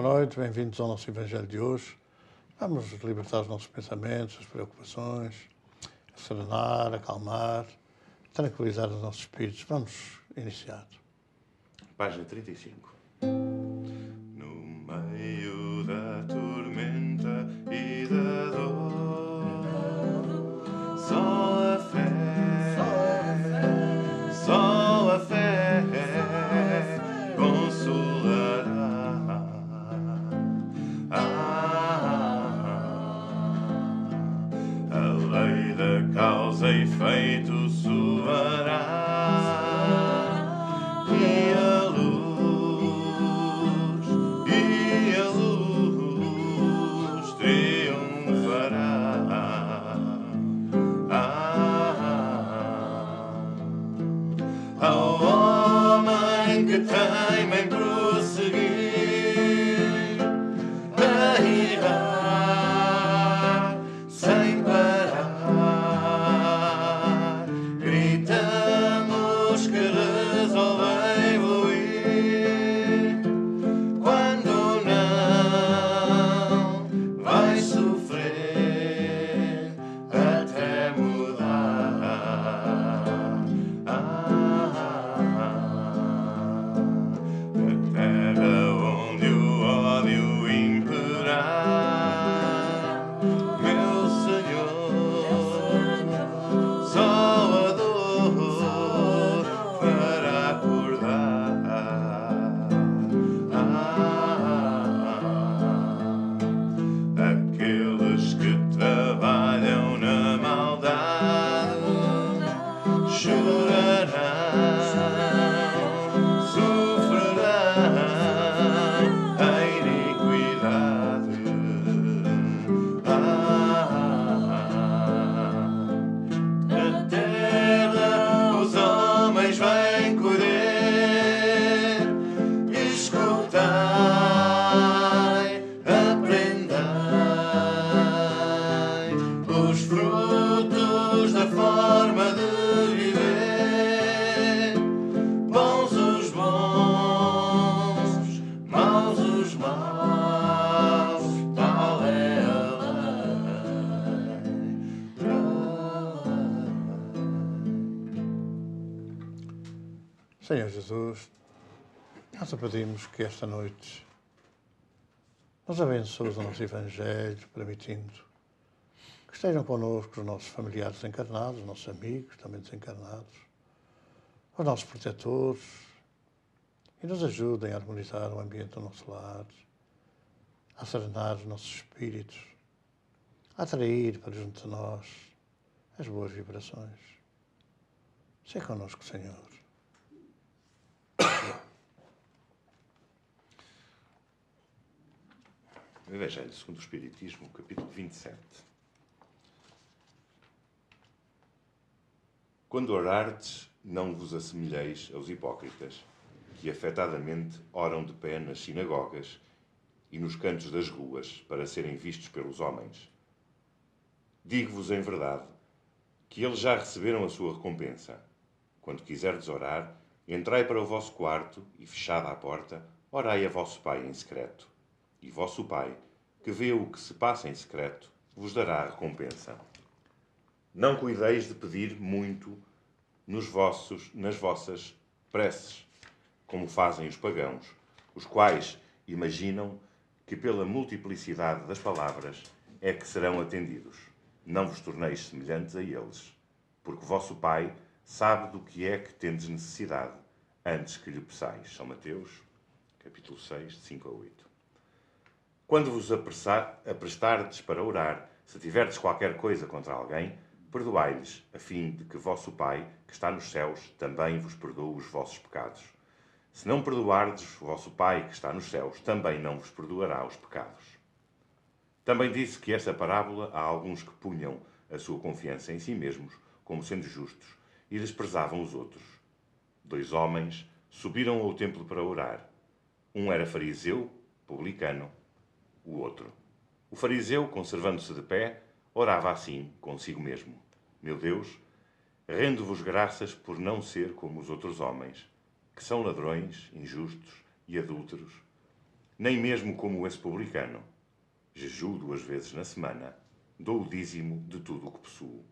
Boa noite, bem-vindos ao nosso Evangelho de hoje. Vamos libertar os nossos pensamentos, as preocupações, serenar, acalmar, tranquilizar os nossos espíritos. Vamos iniciar. Página 35. No meio da tormenta e da dor, só a fé, só a fé consolará. A lei da causa e efeito soará. E a luz triunfará. Ao homem que teima em prosseguir, a irá sem parar. Gritamos que resolve evoluir. Quando não, vai sofrer até mudar. A terra onde o ódio imperar, meu Senhor, só a dor fará acordar. Aqueles que trabalham na maldade chorarão, sofrerão a iniquidade. Na terra os homens vêm colher. Escutai, aprendei os frutos da forma de viver. Bons os bons, maus os maus, tal é a lei. Senhor Jesus, nós te pedimos que esta noite nos abençoes o nosso Evangelho, permitindo que estejam connosco os nossos familiares encarnados, os nossos amigos também desencarnados, os nossos protetores, e nos ajudem a harmonizar o ambiente do nosso lar, a serenar os nossos espíritos, a atrair para junto de nós as boas vibrações. Seja connosco, Senhor. Evangelho segundo o Espiritismo, capítulo 27. Quando orardes, não vos assemelheis aos hipócritas, que afetadamente oram de pé nas sinagogas e nos cantos das ruas, para serem vistos pelos homens. Digo-vos em verdade, que eles já receberam a sua recompensa. Quando quiserdes orar, entrai para o vosso quarto e, fechada a porta, orai a vosso Pai em secreto. E vosso Pai, que vê o que se passa em secreto, vos dará a recompensa. Não cuideis de pedir muito nas vossas preces, como fazem os pagãos, os quais imaginam que pela multiplicidade das palavras é que serão atendidos. Não vos torneis semelhantes a eles, porque vosso Pai sabe do que é que tendes necessidade, antes que lhe peçais. São Mateus, capítulo 6, de 5 a 8. Quando vos aprestardes para orar, se tiverdes qualquer coisa contra alguém, perdoai-lhes, a fim de que vosso Pai, que está nos céus, também vos perdoe os vossos pecados. Se não perdoardes, vosso Pai, que está nos céus, também não vos perdoará os pecados. Também disse que esta parábola há alguns que punham a sua confiança em si mesmos, como sendo justos, e desprezavam os outros. 2 homens subiram ao templo para orar. Um era fariseu, publicano, o outro. O fariseu, conservando-se de pé, orava assim consigo mesmo: Meu Deus, rendo-vos graças por não ser como os outros homens, que são ladrões, injustos e adúlteros, nem mesmo como esse publicano. Jejuo 2 vezes na semana, dou o dízimo de tudo o que possuo.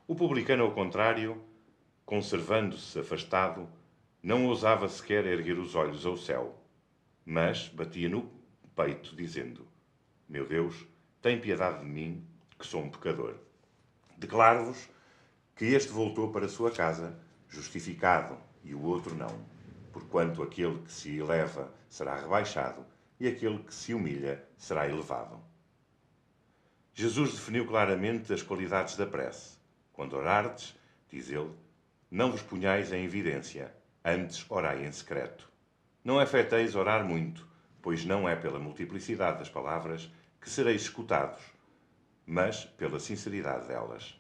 O publicano, ao contrário, conservando-se afastado, não ousava sequer erguer os olhos ao céu, mas batia no peito, dizendo: Meu Deus, tem piedade de mim, que sou um pecador. Declaro-vos que este voltou para a sua casa justificado e o outro não, porquanto aquele que se eleva será rebaixado e aquele que se humilha será elevado. Jesus definiu claramente as qualidades da prece. Quando orardes, diz ele, não vos ponhais em evidência, antes orai em secreto. Não afeteis orar muito, pois não é pela multiplicidade das palavras que sereis escutados, mas pela sinceridade delas.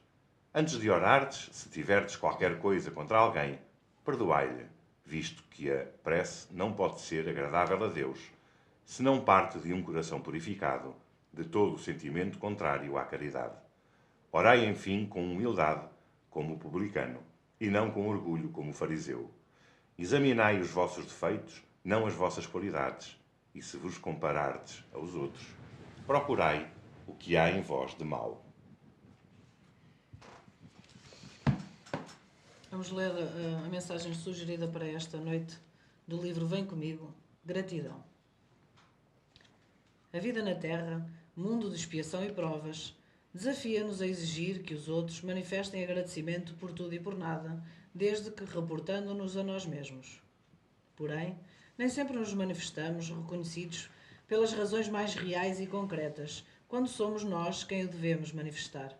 Antes de orardes, se tiverdes qualquer coisa contra alguém, perdoai-lhe, visto que a prece não pode ser agradável a Deus, se não parte de um coração purificado de todo o sentimento contrário à caridade. Orai, enfim, com humildade, como o publicano, e não com orgulho, como o fariseu. Examinai os vossos defeitos, não as vossas qualidades, e se vos comparardes aos outros, procurai o que há em vós de mau. Vamos ler a mensagem sugerida para esta noite do livro Vem Comigo, Gratidão. A vida na Terra, mundo de expiação e provas, desafia-nos a exigir que os outros manifestem agradecimento por tudo e por nada, desde que reportando-nos a nós mesmos. Porém, nem sempre nos manifestamos reconhecidos pelas razões mais reais e concretas, quando somos nós quem o devemos manifestar.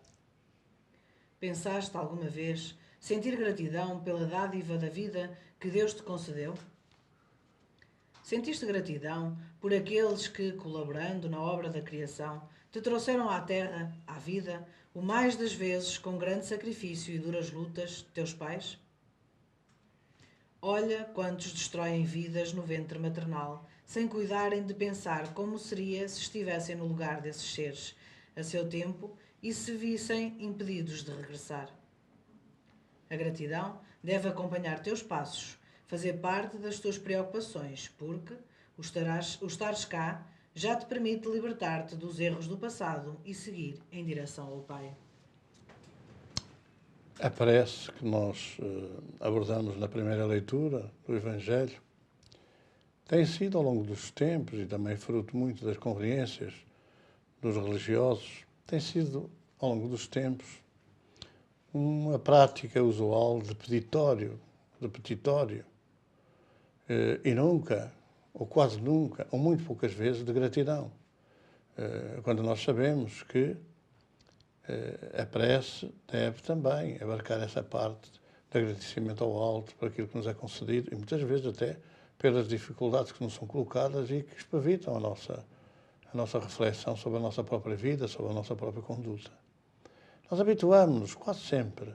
Pensaste alguma vez sentir gratidão pela dádiva da vida que Deus te concedeu? Sentiste gratidão por aqueles que, colaborando na obra da criação, te trouxeram à terra, à vida, o mais das vezes com grande sacrifício e duras lutas, teus pais? Olha quantos destroem vidas no ventre maternal, sem cuidarem de pensar como seria se estivessem no lugar desses seres, a seu tempo, e se vissem impedidos de regressar. A gratidão deve acompanhar teus passos, fazer parte das tuas preocupações, porque o estares cá já te permite libertar-te dos erros do passado e seguir em direção ao Pai. A prece que nós abordamos na primeira leitura do Evangelho tem sido, ao longo dos tempos, e também fruto muito das conveniências dos religiosos, tem sido, ao longo dos tempos, uma prática usual de petitório, e nunca, ou quase nunca, ou muito poucas vezes, de gratidão. Quando nós sabemos que a prece deve também abarcar essa parte de agradecimento ao alto por aquilo que nos é concedido, e muitas vezes até pelas dificuldades que nos são colocadas e que espavitam a nossa reflexão sobre a nossa própria vida, sobre a nossa própria conduta. Nós habituamos-nos quase sempre,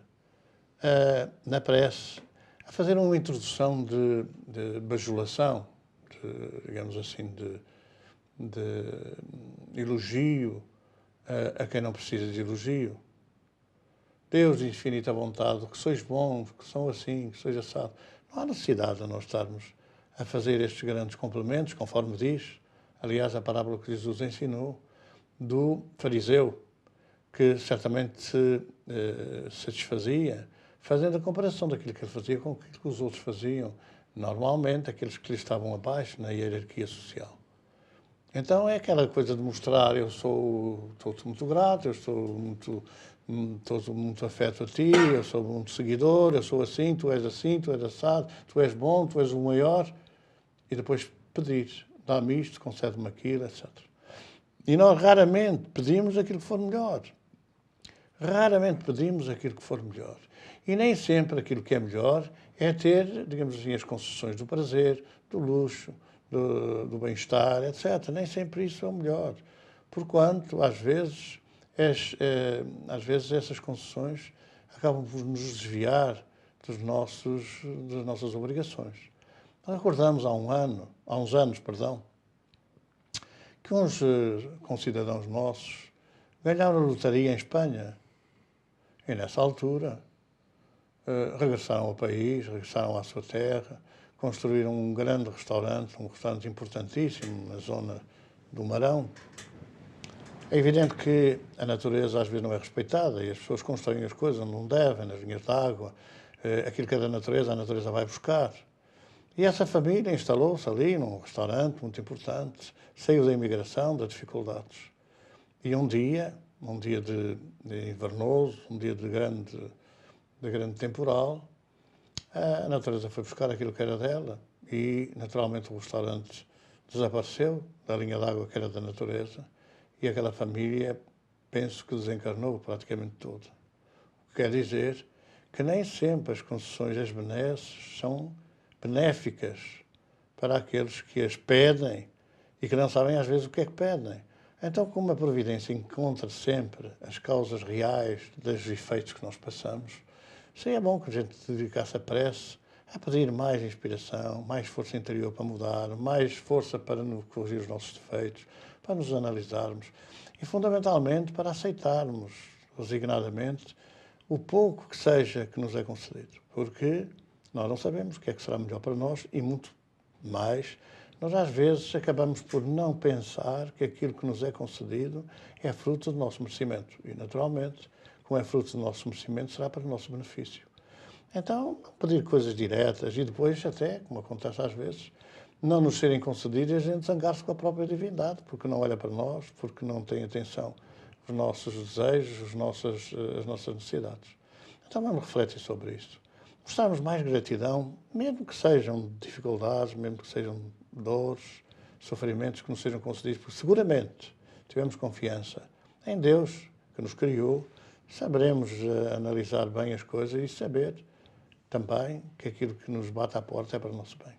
na prece, a fazer uma introdução de bajulação, digamos assim, de elogio a quem não precisa de elogio. Deus de infinita vontade, que sois bons, que são assim, que sois assado. Não há necessidade de nós estarmos a fazer estes grandes complementos, conforme diz, aliás, a parábola que Jesus ensinou, do fariseu, que certamente se satisfazia, fazendo a comparação daquilo que ele fazia com aquilo que os outros faziam, normalmente aqueles que lhe estavam abaixo na hierarquia social. Então é aquela coisa de mostrar, estou-te muito grato, eu estou muito afeto a ti, eu sou muito seguidor, eu sou assim, tu és assado, tu és bom, tu és o maior, e depois pedir, dá-me isto, concede-me aquilo, etc. E nós raramente pedimos aquilo que for melhor. Raramente pedimos aquilo que for melhor. E nem sempre aquilo que é melhor é ter, digamos assim, as concessões do prazer, do luxo, do bem-estar, etc. Nem sempre isso é o melhor. Porquanto, às vezes essas concessões acabam por nos desviar das nossas obrigações. Nós recordamos há uns anos, que uns concidadãos nossos ganharam a lotaria em Espanha. E, nessa altura, regressaram ao país, regressaram à sua terra, construíram um grande restaurante, um restaurante importantíssimo na zona do Marão. É evidente que a natureza às vezes não é respeitada e as pessoas constroem as coisas onde não devem, nas linhas de água. Aquilo que é da natureza, a natureza vai buscar. E essa família instalou-se ali num restaurante muito importante, saiu da imigração, das dificuldades. E um dia de invernoso, um dia de grande temporal, a natureza foi buscar aquilo que era dela e, naturalmente, o restaurante desapareceu da linha de água que era da natureza e aquela família, penso que desencarnou praticamente toda. O que quer dizer que nem sempre as concessões das benesses são benéficas para aqueles que as pedem e que não sabem às vezes o que é que pedem. Então, como a providência encontra sempre as causas reais dos efeitos que nós passamos, seria bom que a gente dedicasse a prece a pedir mais inspiração, mais força interior para mudar, mais força para corrigir os nossos defeitos, para nos analisarmos e, fundamentalmente, para aceitarmos resignadamente o pouco que seja que nos é concedido. Porque nós não sabemos o que é que será melhor para nós e, muito mais, nós às vezes acabamos por não pensar que aquilo que nos é concedido é fruto do nosso merecimento. E, naturalmente, como é fruto do nosso merecimento, será para o nosso benefício. Então, pedir coisas diretas e depois até, como acontece às vezes, não nos serem concedidas e a gente zangar-se com a própria divindade, porque não olha para nós, porque não tem atenção aos nossos desejos, as nossas necessidades. Então vamos refletir sobre isto. Mostrarmos mais gratidão, mesmo que sejam dificuldades, mesmo que sejam dores, sofrimentos que nos sejam concedidos, porque seguramente tivemos confiança em Deus, que nos criou, saberemos analisar bem as coisas e saber também que aquilo que nos bate à porta é para o nosso bem.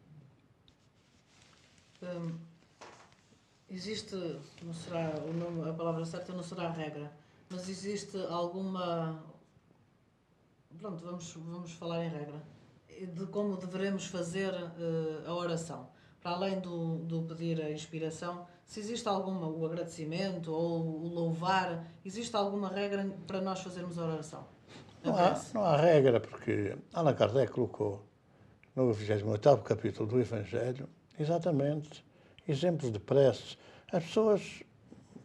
Existe, não será o nome, a palavra certa não será a regra, mas existe alguma... Pronto, vamos falar em regra, de como deveremos fazer a oração. Para além do pedir a inspiração, se existe alguma, o agradecimento ou o louvar, existe alguma regra para nós fazermos a oração? Não há regra, porque Allan Kardec colocou no 28º capítulo do Evangelho exatamente exemplos de preces. As pessoas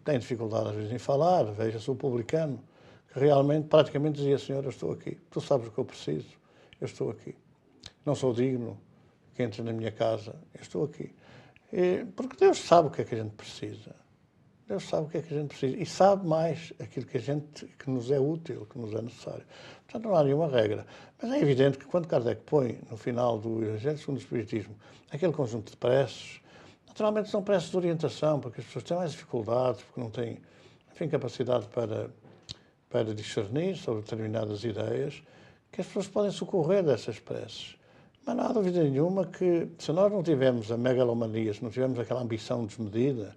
têm dificuldade às vezes em falar, veja-se o publicano, que realmente praticamente dizia: Senhor, eu estou aqui, tu sabes o que eu preciso, eu estou aqui. Não sou digno que entre na minha casa, eu estou aqui. Porque Deus sabe o que é que a gente precisa. Deus sabe o que é que a gente precisa e sabe mais aquilo que nos é útil, que nos é necessário. Portanto, não há nenhuma regra. Mas é evidente que quando Kardec põe no final do Evangelho segundo o Espiritismo aquele conjunto de preces, naturalmente são preces de orientação, porque as pessoas têm mais dificuldades, porque não têm, enfim, capacidade para discernir sobre determinadas ideias, que as pessoas podem socorrer dessas preces. Mas não há dúvida nenhuma que, se nós não tivermos a megalomania, se não tivermos aquela ambição desmedida,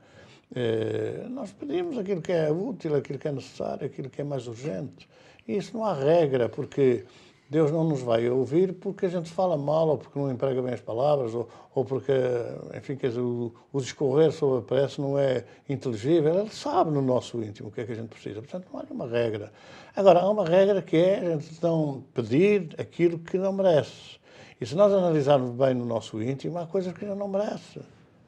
nós pedimos aquilo que é útil, aquilo que é necessário, aquilo que é mais urgente. E isso não há regra, porque Deus não nos vai ouvir porque a gente fala mal, ou porque não emprega bem as palavras, ou porque, enfim, quer dizer, o discorrer sobre a prece não é inteligível. Ele sabe no nosso íntimo o que é que a gente precisa. Portanto, não há nenhuma regra. Agora, há uma regra que é a gente não pedir aquilo que não merece. E se nós analisarmos bem no nosso íntimo, há coisas que não merece.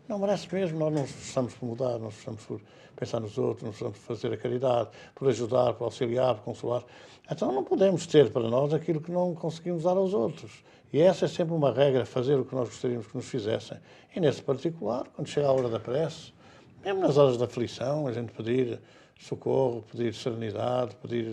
Não merece mesmo. Nós não nos esforçamos por mudar, não nos esforçamos por pensar nos outros, não nos esforçamos por fazer a caridade, por ajudar, por auxiliar, por consolar. Então não podemos ter para nós aquilo que não conseguimos dar aos outros. E essa é sempre uma regra, fazer o que nós gostaríamos que nos fizessem. E nesse particular, quando chega a hora da prece, mesmo nas horas da aflição, a gente pedir socorro, pedir serenidade, pedir,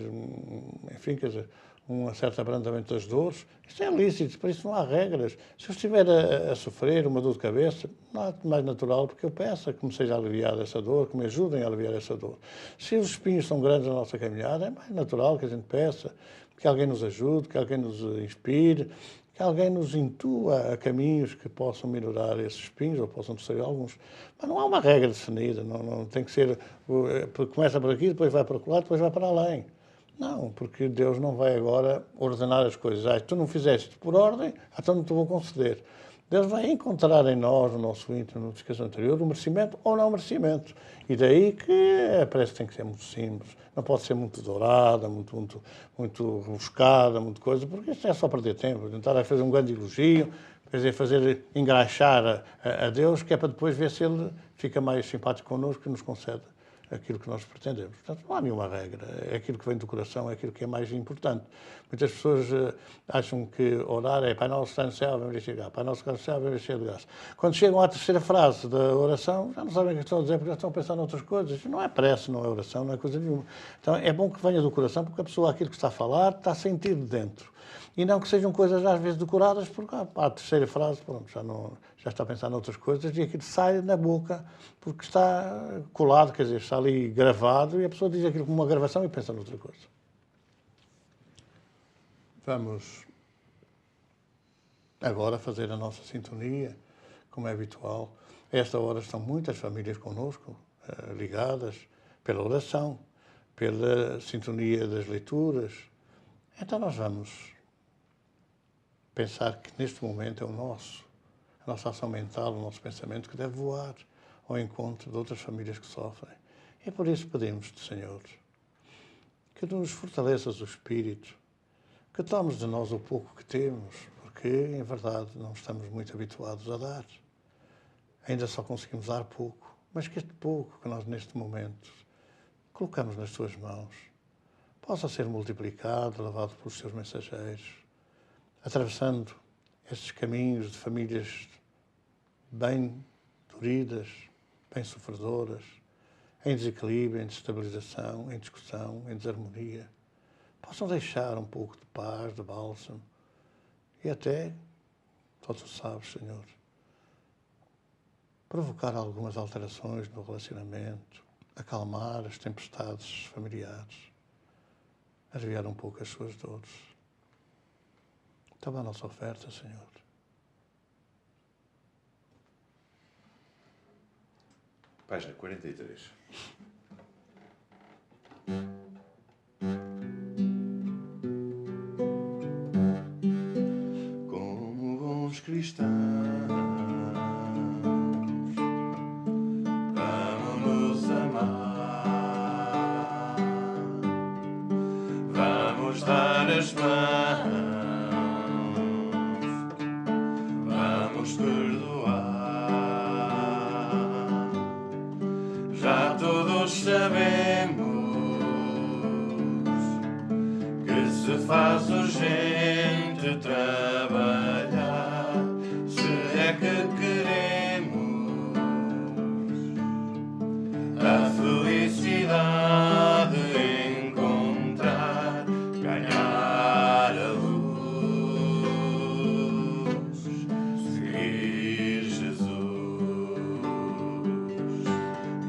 enfim, quer dizer, um certo abrandamento das dores, isto é lícito, por isso não há regras. Se eu estiver a sofrer uma dor de cabeça, nada mais natural porque eu peço que me seja aliviada essa dor, que me ajudem a aliviar essa dor. Se os espinhos são grandes na nossa caminhada, é mais natural que a gente peça, que alguém nos ajude, que alguém nos inspire, que alguém nos intua a caminhos que possam melhorar esses espinhos, ou possam ser alguns. Mas não há uma regra definida, não tem que ser, começa por aqui, depois vai para lá, depois vai para além. Não, porque Deus não vai agora ordenar as coisas. Tu não fizeste por ordem, então não te vou conceder. Deus vai encontrar em nós, no nosso íntimo, no descanso anterior, o merecimento ou não merecimento. E daí que a prece tem que ser muito simples. Não pode ser muito dourada, muito rebuscada, muito coisa, porque isso é só perder tempo. Tentar a fazer um grande elogio, quer dizer, fazer engraxar a Deus, que é para depois ver se Ele fica mais simpático connosco e nos concede aquilo que nós pretendemos. Portanto, não há nenhuma regra. É aquilo que vem do coração, é aquilo que é mais importante. Muitas pessoas acham que orar é Pai Nosso que está no céu, vem chegar. Pai Nosso que está no céu, vem cheio de graça. Quando chegam à terceira frase da oração, já não sabem o que estão a dizer, porque já estão a pensar noutras coisas. Não é prece, não é oração, não é coisa nenhuma. Então, é bom que venha do coração, porque a pessoa, aquilo que está a falar, está a sentir de dentro. E não que sejam coisas às vezes decoradas, porque a terceira frase, pronto, já está a pensar noutras coisas e aquilo sai na boca porque está colado, quer dizer, está ali gravado e a pessoa diz aquilo como uma gravação e pensa noutra coisa. Vamos agora fazer a nossa sintonia, como é habitual. A esta hora estão muitas famílias connosco, ligadas pela oração, pela sintonia das leituras. Então nós vamos pensar que neste momento é a nossa ação mental, o nosso pensamento que deve voar ao encontro de outras famílias que sofrem. E por isso pedimos-te, Senhor, que nos fortaleças o espírito, que tomes de nós o pouco que temos, porque, em verdade, não estamos muito habituados a dar. Ainda só conseguimos dar pouco, mas que este pouco que nós, neste momento, colocamos nas tuas mãos, possa ser multiplicado, levado pelos teus mensageiros, atravessando estes caminhos de famílias bem doridas, bem sofredoras, em desequilíbrio, em desestabilização, em discussão, em desarmonia, possam deixar um pouco de paz, de bálsamo e até, só tu sabes, Senhor, provocar algumas alterações no relacionamento, acalmar as tempestades familiares, aliviar um pouco as suas dores. Toma a nossa oferta, Senhor. Página 43. Como bons cristãos, vamos nos amar, vamos dar as mãos, vamos perdoar. Já todos sabemos que se faz urgente trabalhar, se é que queremos a felicidade encontrar, ganhar a luz, seguir Jesus,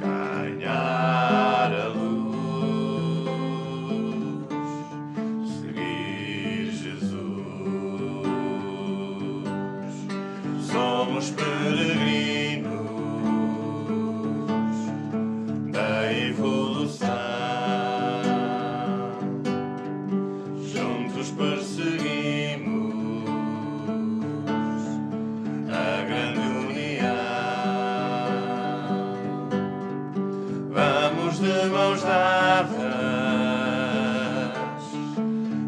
ganhar a luz, seguir Jesus. Somos peregrinos da evolução, juntos perseguimos a grande união. Vamos de mãos dadas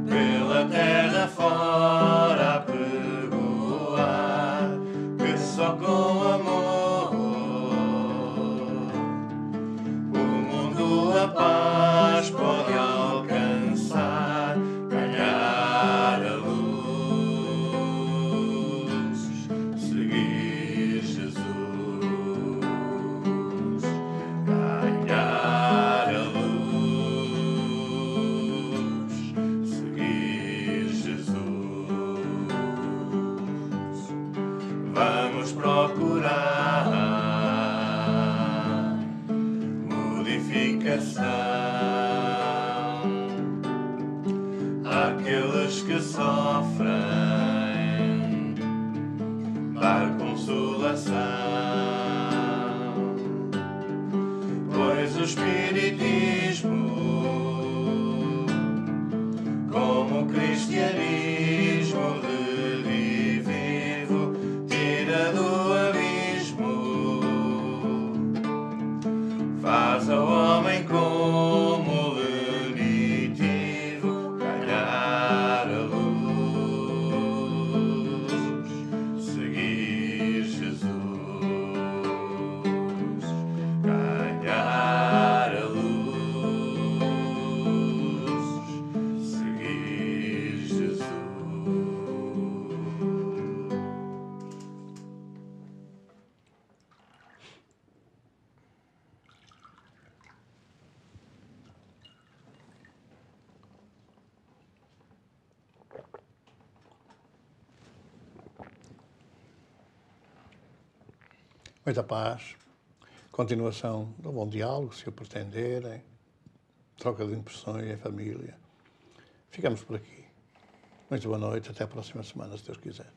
pela terra fora a pregoar que só com amor o mundo a paz pode alcançar, ganhar a luz, seguir Jesus, ganhar a luz, seguir Jesus. Vamos procurar modificação àqueles que sofrem, dar consolação, pois o Espiritismo, como o cristianismo redivivo, tira Muita paz, continuação do bom diálogo, se o pretenderem, troca de impressões em família. Ficamos por aqui. Muito boa noite, até a próxima semana, se Deus quiser.